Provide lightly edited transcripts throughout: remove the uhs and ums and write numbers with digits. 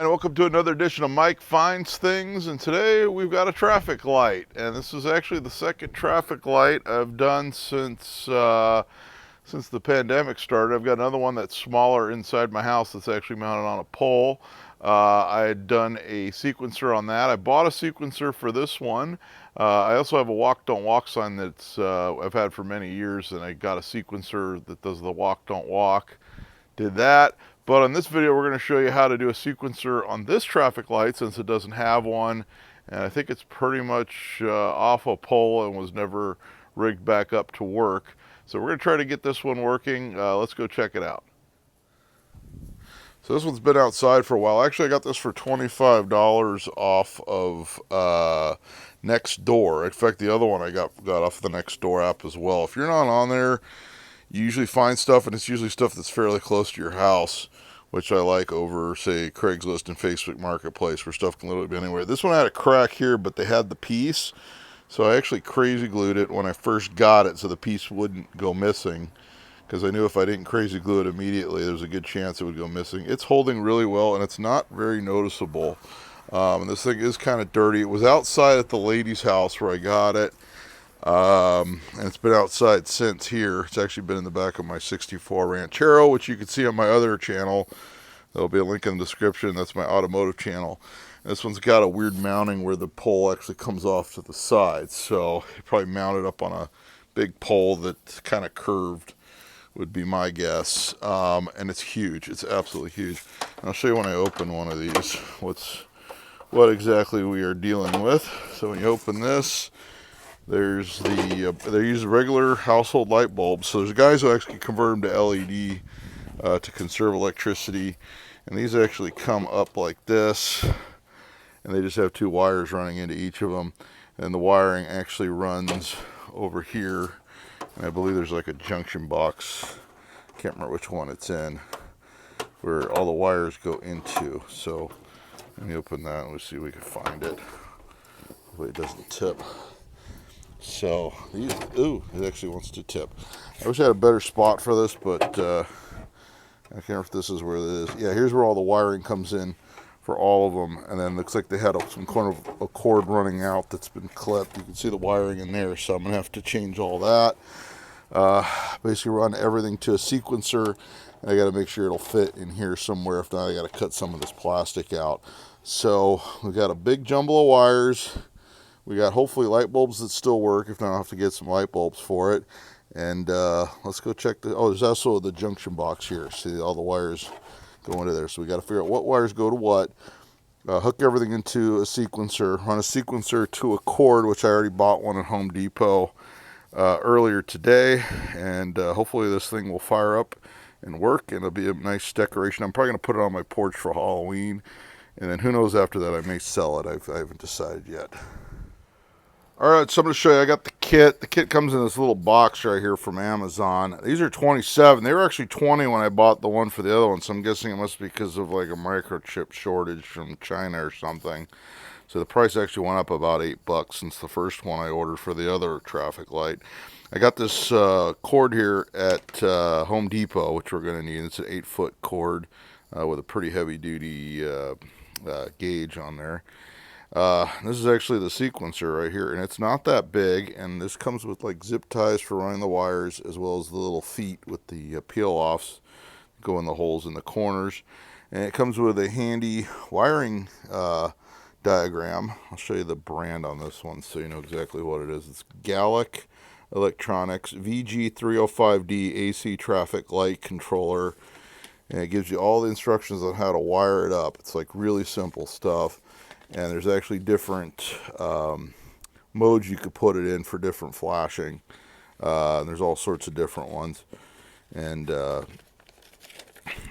And welcome to another edition of Mike Finds Things. And today we've got a traffic light, and this is actually the second traffic light I've done since the pandemic started. I've got another one that's smaller inside my house that's actually mounted on a pole. I had done a sequencer on that. I bought a sequencer for this one. I also have a walk don't walk sign that's I've had for many years, and I got a sequencer that does the walk don't walk. Did that. But on this video, we're going to show you how to do a sequencer on this traffic light since it doesn't have one. And I think it's pretty much off a pole and was never rigged back up to work. So we're going to try to get this one working. Let's go check it out. So this one's been outside for a while. Actually, I got this for $25 off of Nextdoor. In fact, the other one I got off the Nextdoor app as well. If you're not on there, you usually find stuff, and it's usually stuff that's fairly close to your house, which I like over, say, Craigslist and Facebook Marketplace, where stuff can literally be anywhere. This one had a crack here, but they had the piece, so I actually crazy glued it when I first got it so the piece wouldn't go missing, because I knew if I didn't crazy glue it immediately, there was a good chance it would go missing. It's holding really well, and it's not very noticeable. And this thing is kind of dirty. It was outside at the lady's house where I got it. And it's been outside since here. It's actually been in the back of my 64 Ranchero, which you can see on my other channel. There'll be a link in the description. That's my automotive channel. And this one's got a weird mounting where the pole actually comes off to the side. So you probably mount it up on a big pole that's kind of curved, would be my guess. And it's huge. It's absolutely huge. And I'll show you when I open one of these what exactly we are dealing with. So when you open this, there's they use regular household light bulbs. So there's guys who actually convert them to LED to conserve electricity. And these actually come up like this. And they just have two wires running into each of them. And the wiring actually runs over here. And I believe there's like a junction box. Can't remember which one it's in, where all the wires go into. So let me open that and we'll see if we can find it. Hopefully it doesn't tip. So these, ooh, it actually wants to tip. I wish I had a better spot for this, but I can't remember if this is where it is. Yeah, here's where all the wiring comes in for all of them, and then it looks like they had some kind of a cord running out that's been clipped. You can see the wiring in there, so I'm gonna have to change all that. Basically run everything to a sequencer, and I got to make sure it'll fit in here somewhere. If not, I got to cut some of this plastic out. So we've got a big jumble of wires. We got hopefully light bulbs that still work. If not, I'll have to get some light bulbs for it. And let's go check the, there's also the junction box here. See, all the wires go into there. So we got to figure out what wires go to what. Hook everything into a sequencer. Run a sequencer to a cord, which I already bought one at Home Depot earlier today. And hopefully this thing will fire up and work, and it'll be a nice decoration. I'm probably going to put it on my porch for Halloween. And then who knows, after that I may sell it. I haven't decided yet. Alright, so I'm going to show you, I got the kit. The kit comes in this little box right here from Amazon. These are 27. They were actually 20 when I bought the one for the other one, so I'm guessing it must be because of like a microchip shortage from China or something. So the price actually went up about $8 since the first one I ordered for the other traffic light. I got this cord here at Home Depot, which we're going to need. It's an 8-foot cord with a pretty heavy-duty gauge on there. This is actually the sequencer right here, and it's not that big, and this comes with like zip ties for running the wires, as well as the little feet with the peel-offs go in the holes in the corners. And it comes with a handy wiring diagram. I'll show you the brand on this one so you know exactly what it is. It's Galak Electronics VG-305D AC traffic light controller, and it gives you all the instructions on how to wire it up. It's like really simple stuff. And there's actually different modes you could put it in for different flashing. There's all sorts of different ones. And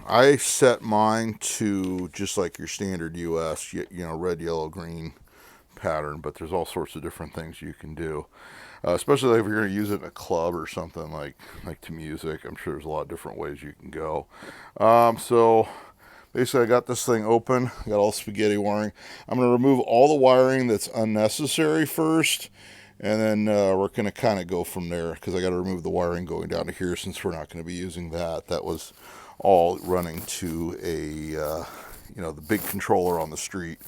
I set mine to just like your standard US, you know, red, yellow, green pattern. But there's all sorts of different things you can do. Especially if you're going to use it in a club or something like to music. I'm sure there's a lot of different ways you can go. So basically, I got this thing open. I got all spaghetti wiring. I'm going to remove all the wiring that's unnecessary first, and then we're going to kind of go from there, because I got to remove the wiring going down to here since we're not going to be using that. That was all running to a you know, the big controller on the street,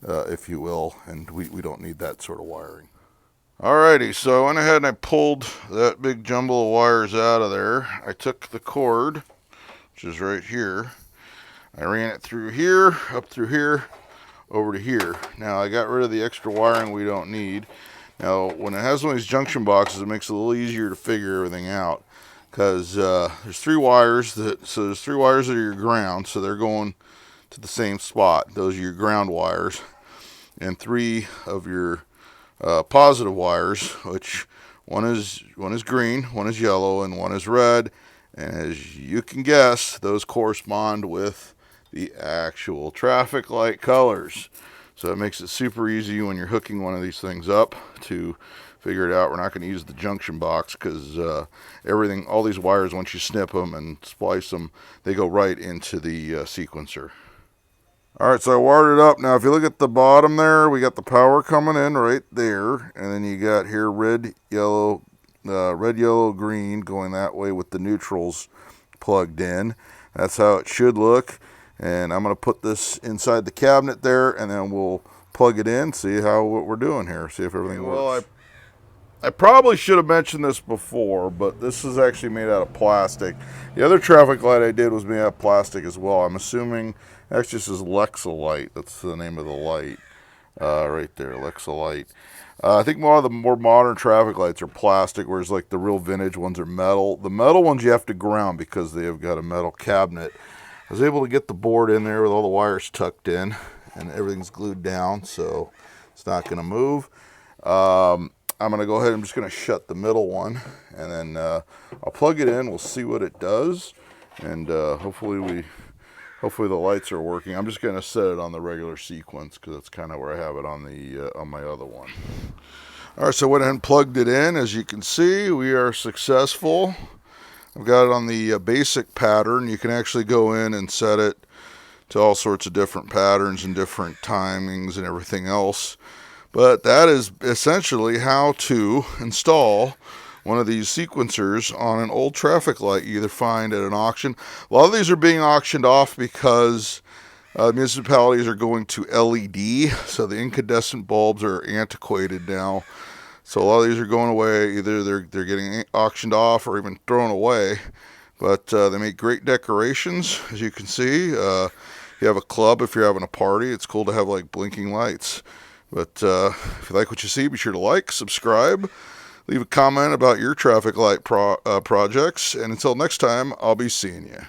if you will, and we don't need that sort of wiring. Alrighty, so I went ahead and I pulled that big jumble of wires out of there. I took the cord, which is right here. I ran it through here, up through here, over to here. Now I got rid of the extra wiring we don't need. Now when it has one of these junction boxes, it makes it a little easier to figure everything out, because there's three wires that are your ground, so they're going to the same spot. Those are your ground wires, and three of your positive wires, which one is green, one is yellow, and one is red. And as you can guess, those correspond with the actual traffic light colors. So it makes it super easy when you're hooking one of these things up to figure it out. We're not going to use the junction box because all these wires, once you snip them and splice them, they go right into the sequencer. Alright, so I wired it up. Now if you look at the bottom there, we got the power coming in right there, and then you got here red, yellow, green going that way with the neutrals plugged in. That's how it should look. And I'm going to put this inside the cabinet there, and then we'll plug it in, see what we're doing here, see if everything works. Well, I probably should have mentioned this before, but this is actually made out of plastic. The other traffic light I did was made out of plastic as well. I'm assuming that's just says Lexolite. That's the name of the light right there, Lexolite. I think more of the more modern traffic lights are plastic, whereas like the real vintage ones are metal. The metal ones you have to ground because they have got a metal cabinet. I was able to get the board in there with all the wires tucked in, and everything's glued down, so it's not going to move. I'm going to go ahead, I'm just going to shut the middle one, and then I'll plug it in, we'll see what it does, and hopefully the lights are working. I'm just going to set it on the regular sequence because that's kind of where I have it on my other one. Alright, so I went ahead and plugged it in. As you can see, we are successful. I've got it on the basic pattern. You can actually go in and set it to all sorts of different patterns and different timings and everything else. But that is essentially how to install one of these sequencers on an old traffic light you either find at an auction. A lot of these are being auctioned off because municipalities are going to LED, so the incandescent bulbs are antiquated now. So a lot of these are going away. Either they're getting auctioned off or even thrown away. But they make great decorations, as you can see. You have a club, if you're having a party, it's cool to have like blinking lights. But if you like what you see, be sure to like, subscribe, leave a comment about your traffic light projects. And until next time, I'll be seeing you.